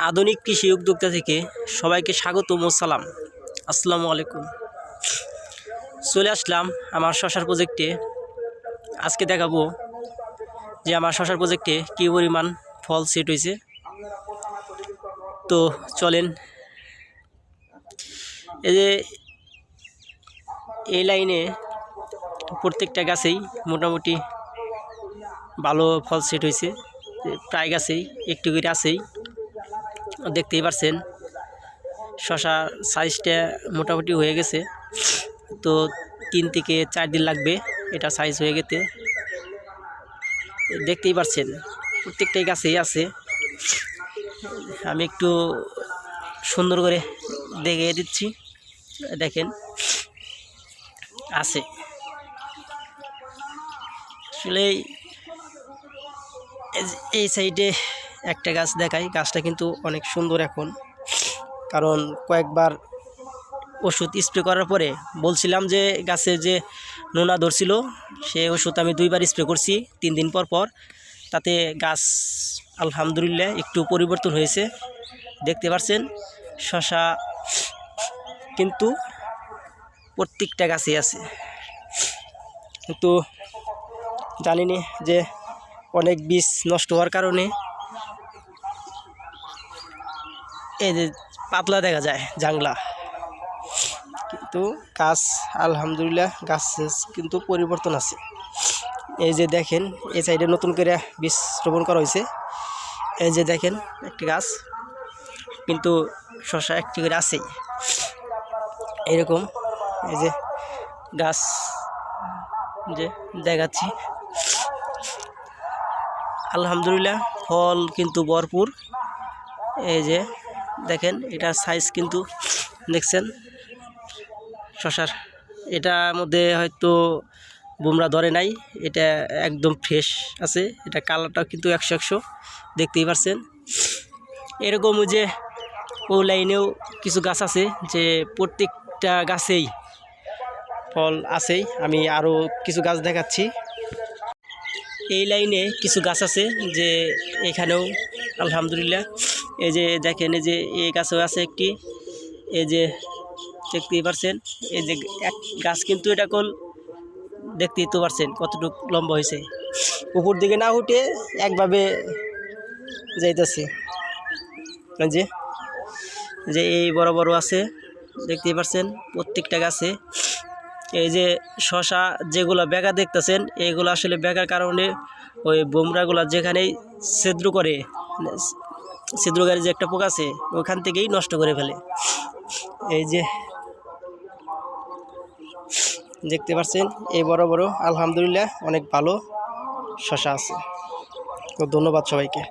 আধুনিক কৃষি উদ্যোক্তা থেকে সবাইকে স্বাগতম ও সালাম। আসসালামু আলাইকুম। চলে আসলাম আমার শশার প্রজেক্টে। আজকে দেখাবো যে আমার শশার প্রজেক্টে কী পরিমাণ ফল সেট হয়েছে। তো চলেন, এই যে এই লাইনে প্রত্যেকটা গাছেই মোটামুটি ভালো ফল সেট হয়েছে, প্রায় গাছেই একটু করে আছেই। দেখতেই পারছেন শশা সাইজটা মোটামুটি হয়ে গেছে। তো 3 থেকে 4 দিন লাগবে এটা সাইজ হয়ে গেতে। দেখতেই পারছেন প্রত্যেকটাই গাছেই আছে। আমি একটু সুন্দর করে দেখিয়ে দিচ্ছি, দেখেন আছে। আসলে এই সাইডে একটা গাছ দেখাই, গাছটা কিন্তু অনেক সুন্দর এখন, কারণ কয়েকবার ওষুধ স্প্রে করার পরে বলছিলাম যে গাছে যে নোনা ধরছিল সে ওষুধ আমি 2বার স্প্রে করছি 3 দিন পর পর। তাতে গাছ আলহামদুলিল্লাহ একটু পরিবর্তন হয়েছে। দেখতে পাচ্ছেন শশা কিন্তু প্রত্যেকটা গাছে আছে। কিন্তু জানিনি যে অনেক বীজ নষ্ট হওয়ার কারণে এই যে পাতলা দেখা যায় জাংলা, কিন্তু গাছ আলহামদুলিল্লাহ গাছ কিন্তু পরিবর্তন আছে। এই যে দেখেন এই সাইডে নতুন করে বীজ রোপণ করা হয়েছে। এই যে দেখেন একটি গাছ, কিন্তু শশা একটি করে আছেই। এরকম এই যে গাছ যে দেখাচ্ছি, আলহামদুলিল্লাহ ফল কিন্তু ভরপুর। এই যে দেখেন এটার সাইজ কিন্তু দেখছেন শশার, এটার মধ্যে হয়তো বোমরা ধরে নাই, এটা একদম ফ্রেশ আছে। এটা কালারটাও কিন্তু 100 দেখতেই পারছেন। এরকম যে ও লাইনেও কিছু গাছ আছে যে প্রত্যেকটা গাছেই ফল আছেই। আমি আরও কিছু গাছ দেখাচ্ছি। এই লাইনে কিছু গাছ আছে যে এখানেও আলহামদুলিল্লাহ এই যে দেখেন এই যে এই গাছও আছে একটি। এই যে দেখতেই পারছেন এই যে এক গাছ, কিন্তু এটা কোন দেখতেই তো পারছেন কতটুকু লম্বা হয়েছে, উপর দিকে না উঠে একভাবে যাইতেছে। যে যে এই বড় বড় আছে দেখতেই পারছেন প্রত্যেকটা গাছে। এই যে শশা যেগুলো বেগা দেখতেছেন এইগুলো আসলে বেগার কারণে ওই বোমরাগুলো যেখানেই ছিদ্র করে, ছিদ্রকারী যে একটা পোকা আছে ওখান থেকেই নষ্ট করে ফেলে। এই যে দেখতে পাচ্ছেন এই বড় বড় আলহামদুলিল্লাহ অনেক ভালো শশা আছে। তো ধন্যবাদ সবাইকে।